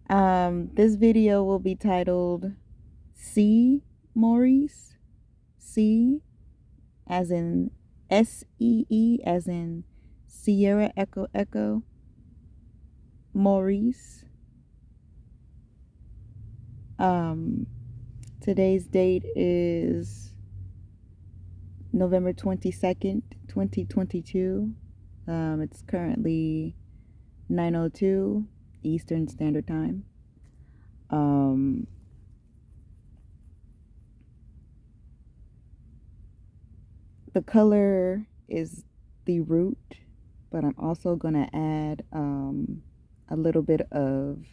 This video will be titled See Maurice. See as in SEE as in Sierra Echo Echo Maurice. Um Today's date is November 22nd, 2022. It's currently 9:02 Eastern Standard Time. Um the color is the root, but I'm also going to add a little bit of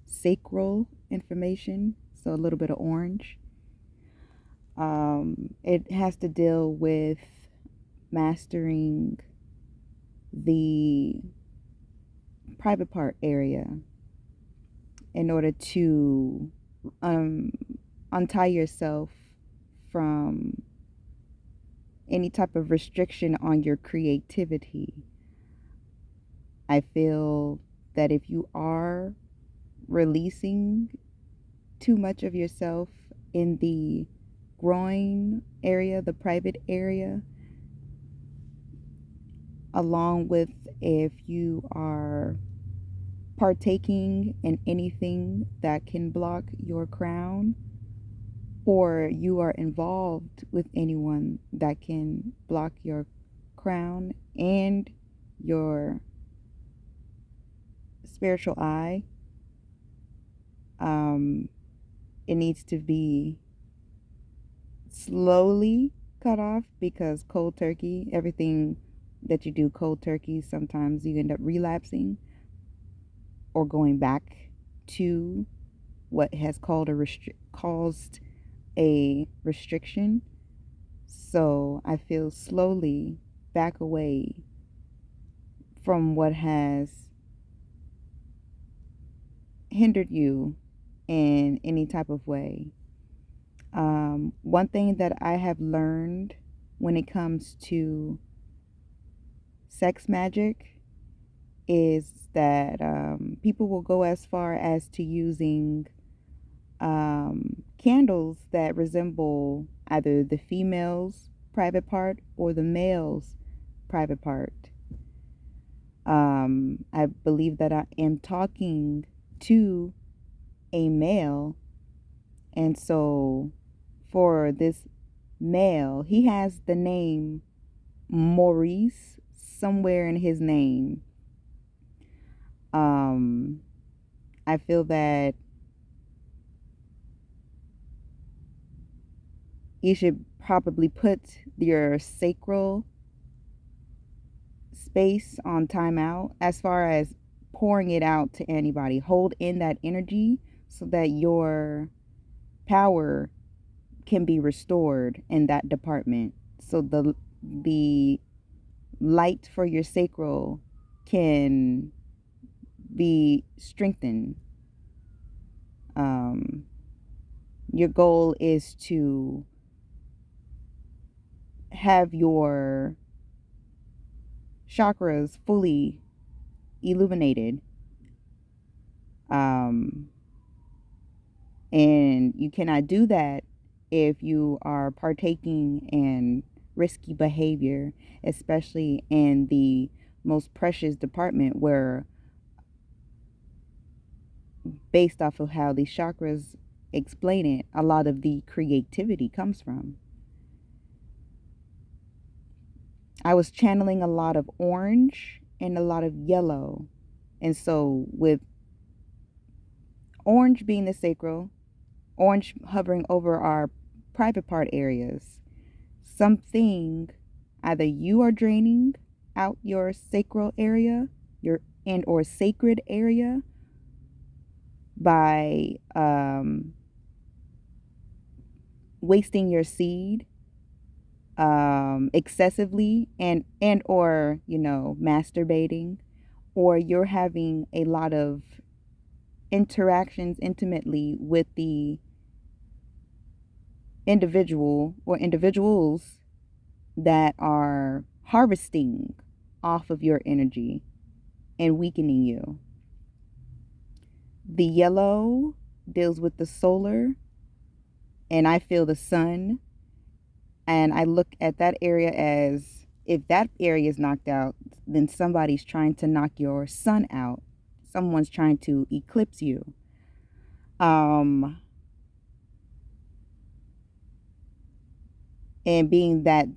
sacral information, so a little bit of orange. It has to deal with mastering the private part area in order to untie yourself from any type of restriction on your creativity. I feel that if you are releasing too much of yourself in the groin area, the private area, along with if you are partaking in anything that can block your crown, or you are involved with anyone that can block your crown and your spiritual eye, it needs to be slowly cut off, because cold turkey, everything that you do cold turkey, sometimes you end up relapsing or going back to what has caused a restriction. So I feel slowly back away from what has hindered you in any type of way. One thing that I have learned when it comes to sex magic is that people will go as far as to using candles that resemble either the female's private part or the male's private part. I believe that I am talking to a male, and so for this male, he has the name Maurice somewhere in his name. I feel that you should probably put your sacral space on timeout as far as pouring it out to anybody. Hold in that energy so that your power can be restored in that department, so the light for your sacral can be strengthened. Your goal is to have your chakras fully illuminated. And you cannot do that if you are partaking in risky behavior, especially in the most precious department where, based off of how the chakras explain it, a lot of the creativity comes from. I was channeling a lot of orange and a lot of yellow. And so, with orange being the sacral, orange hovering over our private part areas, something, either you are draining out your sacral area, your and or sacred area, by wasting your seed excessively, and or masturbating, or you're having a lot of interactions intimately with the individual or individuals that are harvesting off of your energy and weakening you. The yellow deals with the solar, and I feel the sun. And I look at that area as if that area is knocked out, then somebody's trying to knock your sun out. Someone's trying to eclipse you. Um, and being that,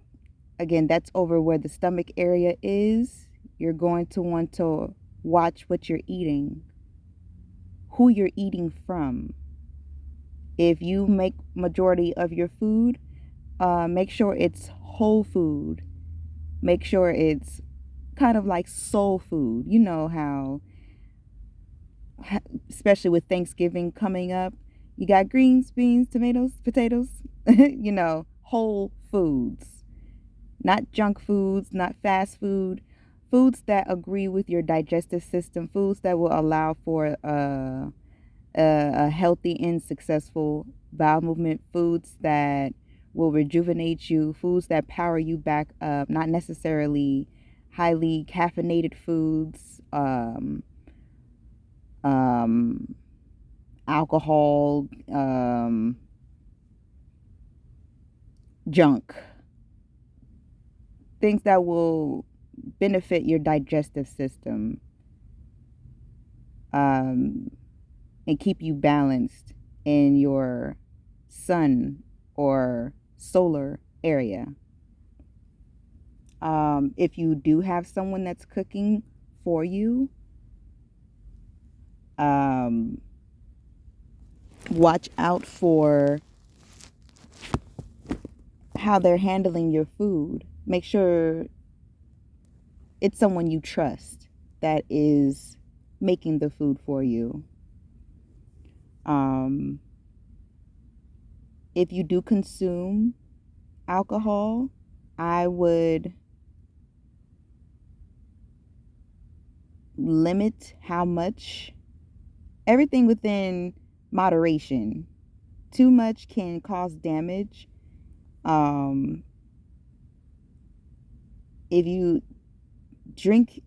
again, that's over where the stomach area is, you're going to want to watch what you're eating, who you're eating from. If you make majority of your food, make sure it's whole food. Make sure it's kind of like soul food. You know how, especially with Thanksgiving coming up, you got greens, beans, tomatoes, potatoes, whole foods, not junk foods, not fast food, foods that agree with your digestive system, foods that will allow for a healthy and successful bowel movement, foods that will rejuvenate you, foods that power you back up, not necessarily highly caffeinated foods, um, alcohol, junk, things that will benefit your digestive system, um, and keep you balanced in your sun or solar area. If you do have someone that's cooking for you, um, watch out for how they're handling your food. Make sure it's someone you trust that is making the food for you. Um, if you do consume alcohol, I would limit how much, everything within moderation. Too much can cause damage. Um, if you drink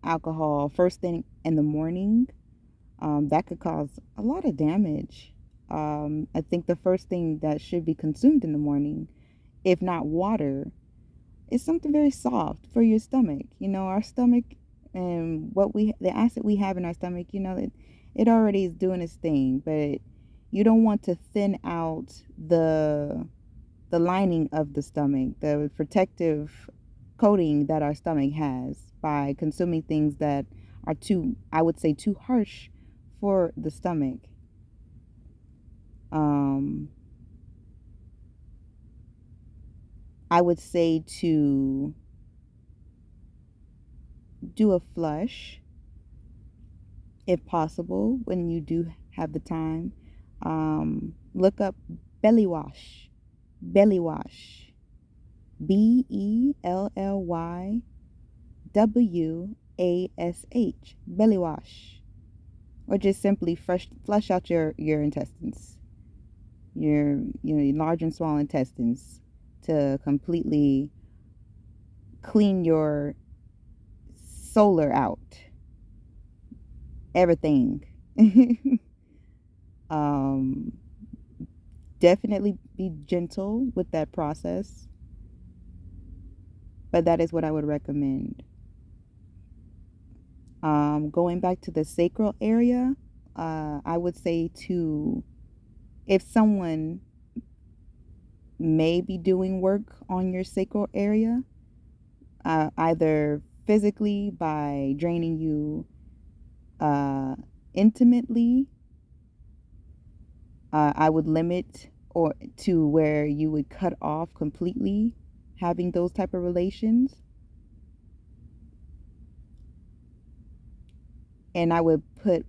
alcohol first thing in the morning, that could cause a lot of damage. I think the first thing that should be consumed in the morning, if not water, is something very soft for your stomach. Our stomach and the acid we have in our stomach, it already is doing its thing, but you don't want to thin out the lining of the stomach, the protective coating that our stomach has by consuming things that are too, I would say, too harsh for the stomach. Um, I would say to do a flush if possible when you do have the time. Look up belly wash. Belly wash. BELLYWASH. Belly wash. Or just simply flush out your intestines. Your large and small intestines to completely clean your solar out. Everything. um, Definitely be gentle with that process, but that is what I would recommend. Going back to the sacral area, I would say to, if someone may be doing work on your sacral area, either physically by draining you uh, intimately, I would limit or to where you would cut off completely having those type of relations, and I would put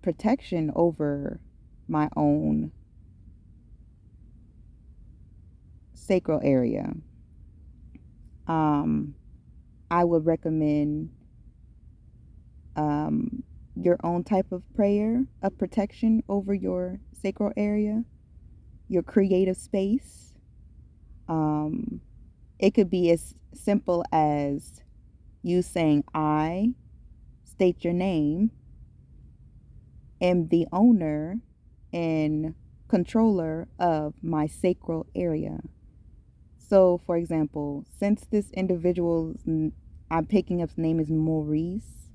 protection over my own sacral area. Um, I would recommend um, your own type of prayer of protection over your sacral area, your creative space. Um, it could be as simple as you saying, I state your name, am the owner and controller of my sacral area. So, for example, since this individual's I'm picking up's name is Maurice,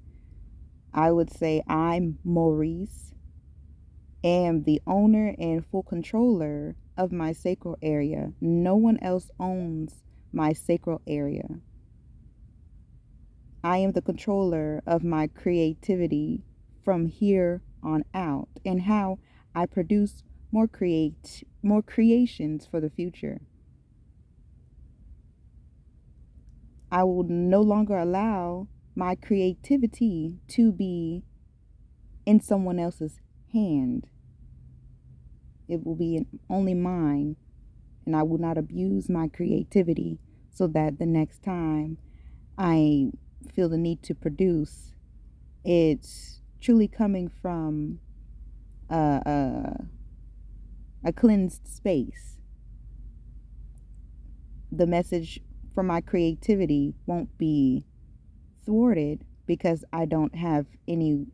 I would say I'm Maurice, am the owner and full controller of my sacral area. No one else owns my sacral area. I am the controller of my creativity from here on out and how I produce more creations for the future. I will no longer allow my creativity to be in someone else's hand. It will be only mine, and I will not abuse my creativity so that the next time I feel the need to produce, it's truly coming from a, a cleansed space. The message from my creativity won't be thwarted because I don't have any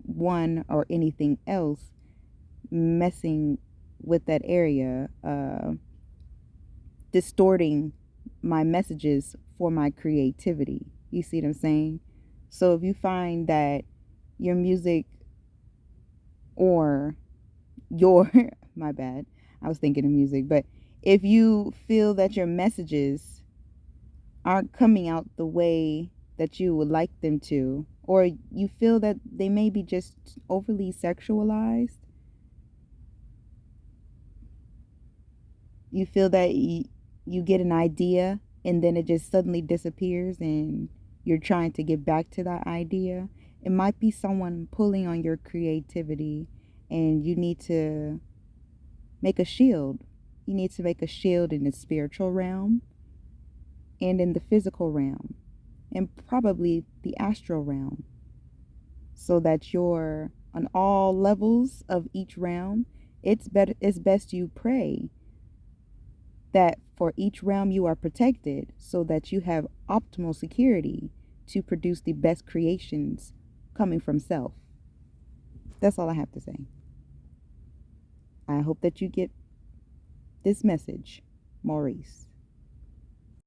one or anything else messing with that area, distorting my messages for my creativity. You see what I'm saying? So if you find that your music or your, my bad, I was thinking of music, but if you feel that your messages aren't coming out the way that you would like them to, or you feel that they may be just overly sexualized, you feel that you get an idea and then it just suddenly disappears and you're trying to get back to that idea, it might be someone pulling on your creativity and you need to make a shield. You need to make a shield in the spiritual realm and in the physical realm and probably the astral realm so that you're on all levels of each realm. It's best you pray that for each realm you are protected so that you have optimal security to produce the best creations coming from self. That's all I have to say. I hope that you get this message, Maurice.